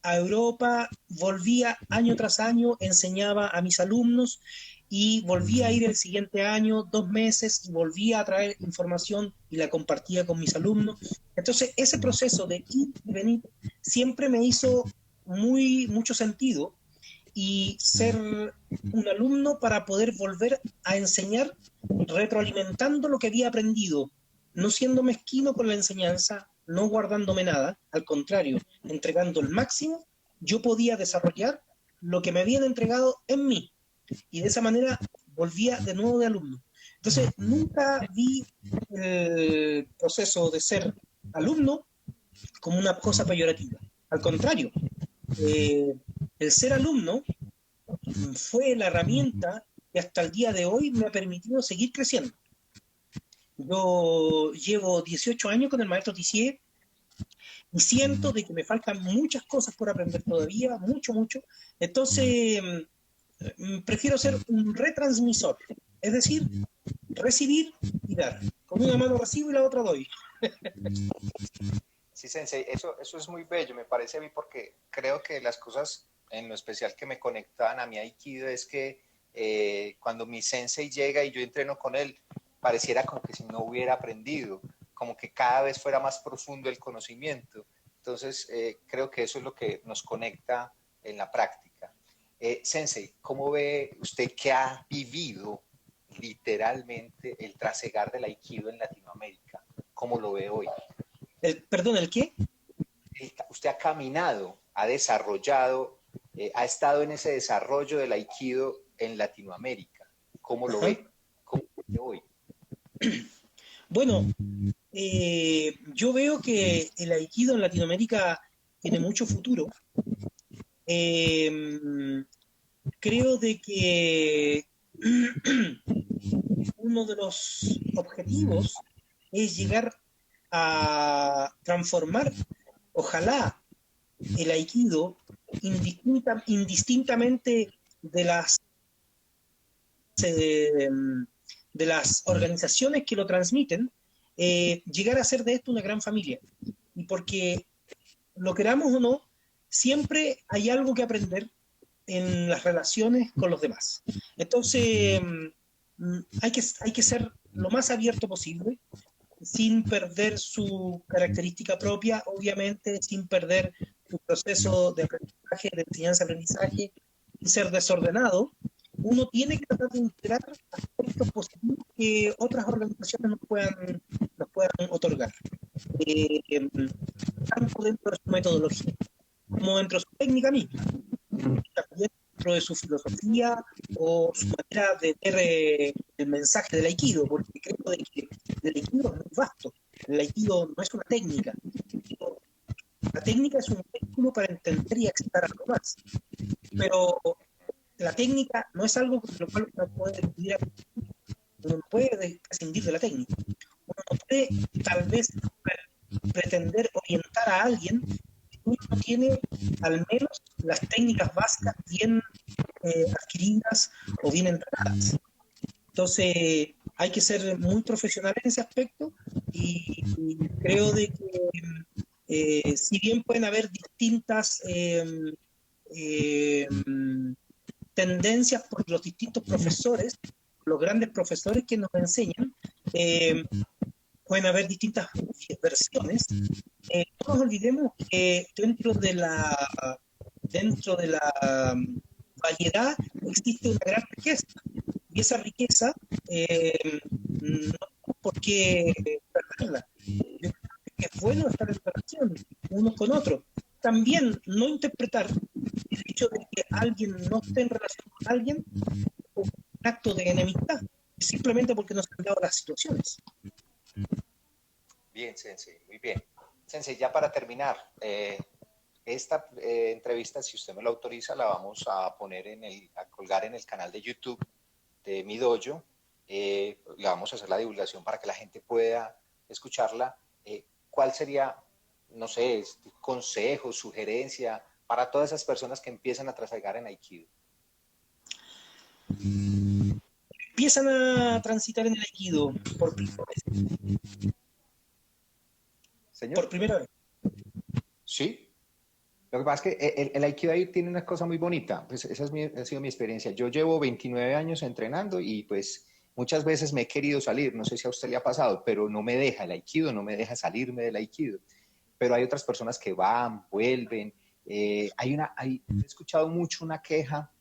B: a Europa, volvía año tras año, enseñaba a mis alumnos y volvía a ir el siguiente año, 2 meses, y volvía a traer información y la compartía con mis alumnos. Entonces, ese proceso de ir y venir siempre me hizo mucho sentido y ser un alumno para poder volver a enseñar retroalimentando lo que había aprendido, no siendo mezquino con la enseñanza, no guardándome nada, al contrario, entregando el máximo, yo podía desarrollar lo que me habían entregado en mí y de esa manera volvía de nuevo de alumno. Entonces, nunca vi el proceso de ser alumno como una cosa peyorativa. Al contrario, eh, el ser alumno fue la herramienta que hasta el día de hoy me ha permitido seguir creciendo. Yo llevo 18 años con el maestro Tissier y siento de que me faltan muchas cosas por aprender todavía, mucho. Entonces, prefiero ser un retransmisor, es decir, recibir y dar. Con una mano recibo y la otra doy.
A: Sí, Sensei, eso es muy bello, me parece a mí, porque creo que las cosas en lo especial que me conectaban a mi Aikido es que cuando mi Sensei llega y yo entreno con él, pareciera como que si no hubiera aprendido, como que cada vez fuera más profundo el conocimiento. Entonces, creo que eso es lo que nos conecta en la práctica. Sensei, ¿cómo ve usted que ha vivido literalmente el trasegar del Aikido en Latinoamérica? ¿Cómo lo ve hoy?
B: ¿Perdón, el qué?
A: Usted ha caminado, ha desarrollado, ha estado en ese desarrollo del Aikido en Latinoamérica. ¿Cómo lo
B: Ajá.
A: ve? ¿Cómo lo ve hoy?
B: Bueno, yo veo que el Aikido en Latinoamérica tiene mucho futuro. Eh, creo de que uno de los objetivos es llegar a transformar, ojalá, el aikido indistintamente de eh, de las organizaciones que lo transmiten, llegar a ser de esto una gran familia. Y porque lo queramos o no, siempre hay algo que aprender en las relaciones con los demás. Entonces, hay que ser lo más abierto posible, sin perder su característica propia, obviamente, sin perder su proceso de aprendizaje, de enseñanza-aprendizaje, sin ser desordenado, uno tiene que tratar de integrar aspectos positivos que otras organizaciones nos puedan otorgar, tanto dentro de su metodología como dentro de su técnica misma, también dentro de su filosofía o su manera de ver el mensaje del Aikido, porque creo de que el Aikido es muy vasto. El Aikido no es una técnica. La técnica es un vehículo para entender y acceder a algo más. Pero la técnica no es algo de lo cual uno puede prescindir de la técnica. Uno no puede tal vez pretender orientar a alguien si uno no tiene al menos las técnicas básicas bien adquiridas o bien entrenadas. Entonces hay que ser muy profesional en ese aspecto y creo de que si bien pueden haber distintas eh, tendencias por los distintos profesores, los grandes profesores que nos enseñan, pueden haber distintas versiones. No nos olvidemos que dentro de la variedad existe una gran riqueza. Y esa riqueza no tenemos por qué perderla. Yo creo que es bueno estar en relación unos con otros. También no interpretar el hecho de que alguien no esté en relación con alguien como un acto de enemistad, simplemente porque no se han dado las situaciones.
A: Bien, Sensei, muy bien. Sensei, ya para terminar, esta entrevista, si usted me lo autoriza, la vamos a poner a colgar en el canal de YouTube de mi dojo. Le vamos a hacer la divulgación para que la gente pueda escucharla. ¿Cuál sería, no sé, consejo, sugerencia para todas esas personas que empiezan a trasagar en Aikido?
B: Empiezan a transitar en el Aikido por primera vez.
A: ¿Señor?
B: Por primera vez.
A: Sí. Lo que pasa es que el Aikido ahí tiene una cosa muy bonita, pues esa ha sido mi experiencia. Yo llevo 29 años entrenando y pues muchas veces me he querido salir, no sé si a usted le ha pasado, pero no me deja el Aikido, no me deja salirme del Aikido. Pero hay otras personas que van, vuelven. He escuchado mucho una queja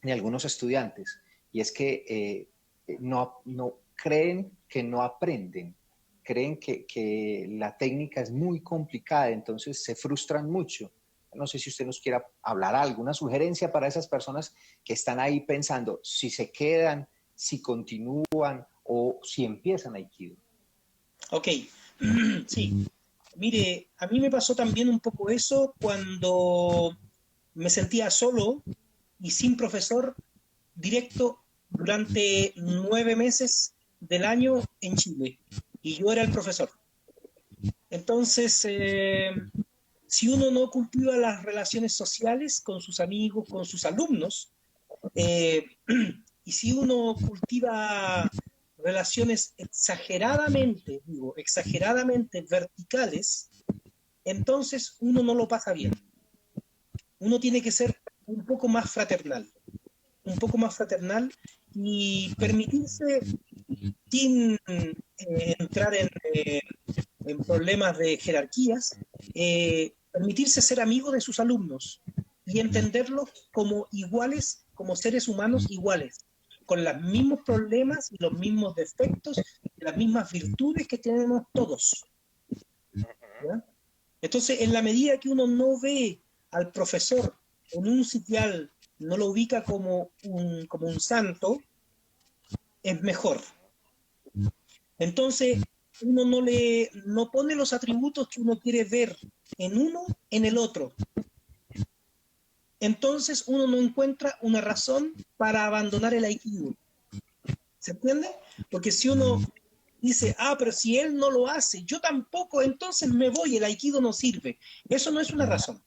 A: de algunos estudiantes y es que no creen que no aprenden, creen que la técnica es muy complicada, entonces se frustran mucho. No sé si usted nos quiera hablar alguna sugerencia para esas personas que están ahí pensando si se quedan, si continúan o si empiezan Aikido.
B: Ok, sí. Mire, a mí me pasó también un poco eso cuando me sentía solo y sin profesor directo durante 9 meses del año en Chile. Y yo era el profesor. Entonces, si uno no cultiva las relaciones sociales con sus amigos, con sus alumnos, eh, y si uno cultiva relaciones exageradamente verticales, entonces uno no lo pasa bien. Uno tiene que ser un poco más fraternal y permitirse, sin entrar en problemas de jerarquías, permitirse ser amigo de sus alumnos y entenderlos como iguales, como seres humanos iguales, con los mismos problemas y los mismos defectos y las mismas virtudes que tenemos todos. ¿Ya? Entonces, en la medida que uno no ve al profesor en un sitial, no lo ubica como un santo, es mejor. Entonces, uno no pone los atributos que uno quiere ver en uno en el otro. Entonces, uno no encuentra una razón para abandonar el Aikido. ¿Se entiende? Porque si uno dice, pero si él no lo hace, yo tampoco, entonces me voy, el Aikido no sirve. Eso no es una razón.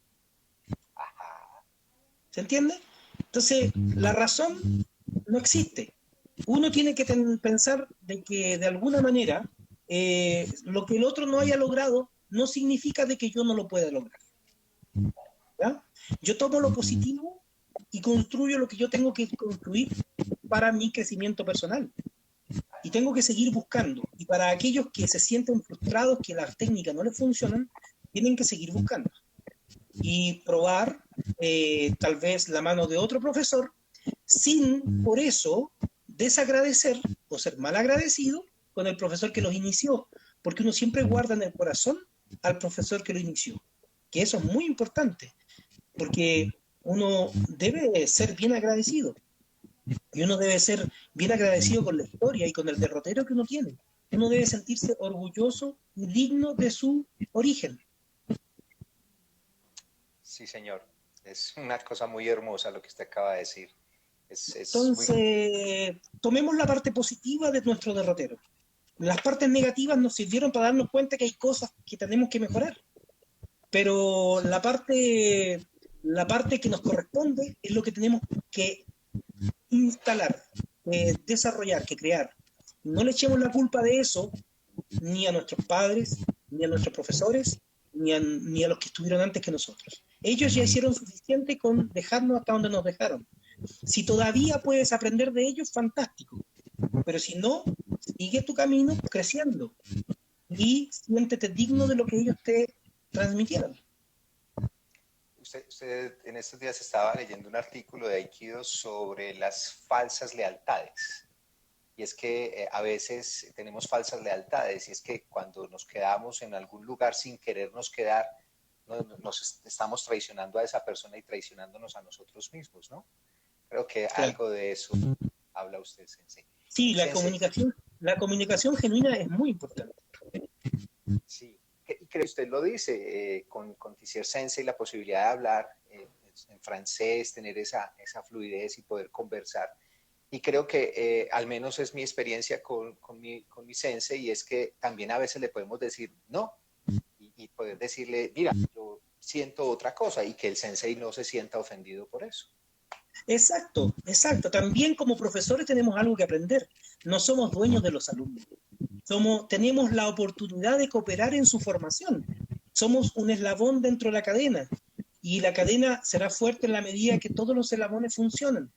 B: ¿Se entiende? Entonces, la razón no existe. Uno tiene que pensar de que de alguna manera lo que el otro no haya logrado no significa de que yo no lo pueda lograr. ¿Ya? Yo tomo lo positivo y construyo lo que yo tengo que construir para mi crecimiento personal. Y tengo que seguir buscando. Y para aquellos que se sienten frustrados, que las técnicas no les funcionan, tienen que seguir buscando. Y probar tal vez la mano de otro profesor, sin por eso desagradecer o ser mal agradecido con el profesor que los inició, porque uno siempre guarda en el corazón al profesor que lo inició, que eso es muy importante, porque uno debe ser bien agradecido, y uno debe ser bien agradecido con la historia y con el derrotero que uno tiene. Uno debe sentirse orgulloso y digno de su origen.
A: Sí, señor. Es una cosa muy hermosa lo que usted acaba de decir. Es muy...
B: Entonces, tomemos la parte positiva de nuestro derrotero. Las partes negativas nos sirvieron para darnos cuenta que hay cosas que tenemos que mejorar, pero la parte que nos corresponde es lo que tenemos que instalar, desarrollar, que crear. No le echemos la culpa de eso ni a nuestros padres, ni a nuestros profesores, ni a los que estuvieron antes que nosotros. Ellos ya hicieron suficiente con dejarnos hasta donde nos dejaron. Si todavía puedes aprender de ellos, fantástico. Pero si no, sigue tu camino creciendo y siéntete digno de lo que ellos te transmitieron.
A: Usted en estos días estaba leyendo un artículo de Aikido sobre las falsas lealtades. Y es que a veces tenemos falsas lealtades, y es que cuando nos quedamos en algún lugar sin querernos quedar, nos estamos traicionando a esa persona y traicionándonos a nosotros mismos, ¿no? Creo que
B: Claro.
A: algo de eso habla usted, Sensei.
B: Sí,
A: Sensei,
B: la comunicación genuina es muy importante.
A: sí, y creo que usted lo dice, con Tissier Sensei la posibilidad de hablar en francés, tener esa fluidez y poder conversar. Y creo que al menos es mi experiencia con mi sensei, y es que también a veces le podemos decir no, y poder decirle, mira, yo siento otra cosa, y que el sensei no se sienta ofendido por eso.
B: Exacto, exacto. También como profesores tenemos algo que aprender. No somos dueños de los alumnos. Tenemos la oportunidad de cooperar en su formación. Somos un eslabón dentro de la cadena, y la cadena será fuerte en la medida que todos los eslabones funcionan.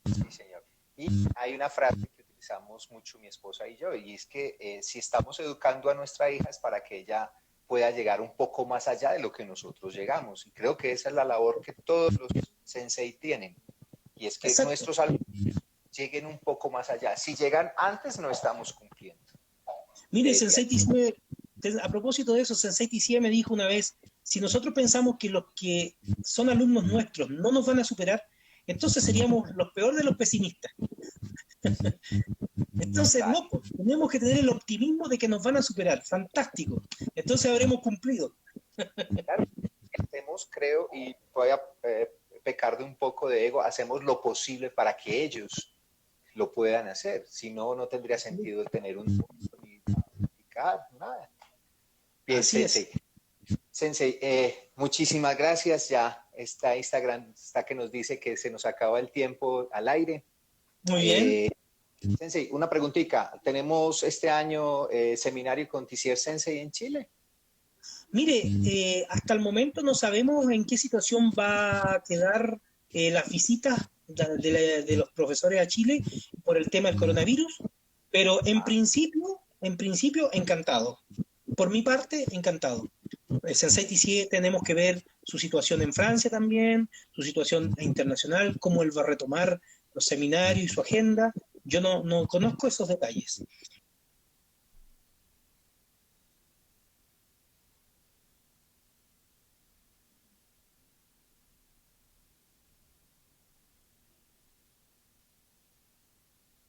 A: Sí, señor. Y hay una frase que utilizamos mucho mi esposa y yo, y es que si estamos educando a nuestra hija es para que ella pueda llegar un poco más allá de lo que nosotros llegamos. Y creo que esa es la labor que todos los sensei tienen. Y es que
B: Exacto.
A: nuestros alumnos lleguen un poco más allá. Si llegan antes, no estamos cumpliendo.
B: Mire, Sensei Tissier, a propósito de eso, Sensei Tissier me dijo una vez, si nosotros pensamos que los que son alumnos nuestros no nos van a superar, entonces seríamos los peores de los pesimistas. Entonces, no, pues, tenemos que tener el optimismo de que nos van a superar. Fantástico. Entonces habremos cumplido.
A: Claro, hacemos, creo, y voy a pecar de un poco de ego, hacemos lo posible para que ellos lo puedan hacer. Si no, no tendría sentido el tener un ni practicar, nada. Bien,
B: Así
A: Sensei.
B: es.
A: Sensei, muchísimas gracias. Ya está Instagram, está que nos dice que se nos acaba el tiempo al aire.
B: Muy bien.
A: Sensei, una preguntita. ¿Tenemos este año seminario con Tissier Sensei en Chile?
B: Mire, hasta el momento no sabemos en qué situación va a quedar las visitas de los profesores a Chile por el tema del coronavirus, pero en principio, encantado. Por mi parte, encantado. El Sensei Tissier tenemos que ver su situación en Francia también, su situación internacional, cómo él va a retomar los seminarios y su agenda. Yo no conozco esos detalles.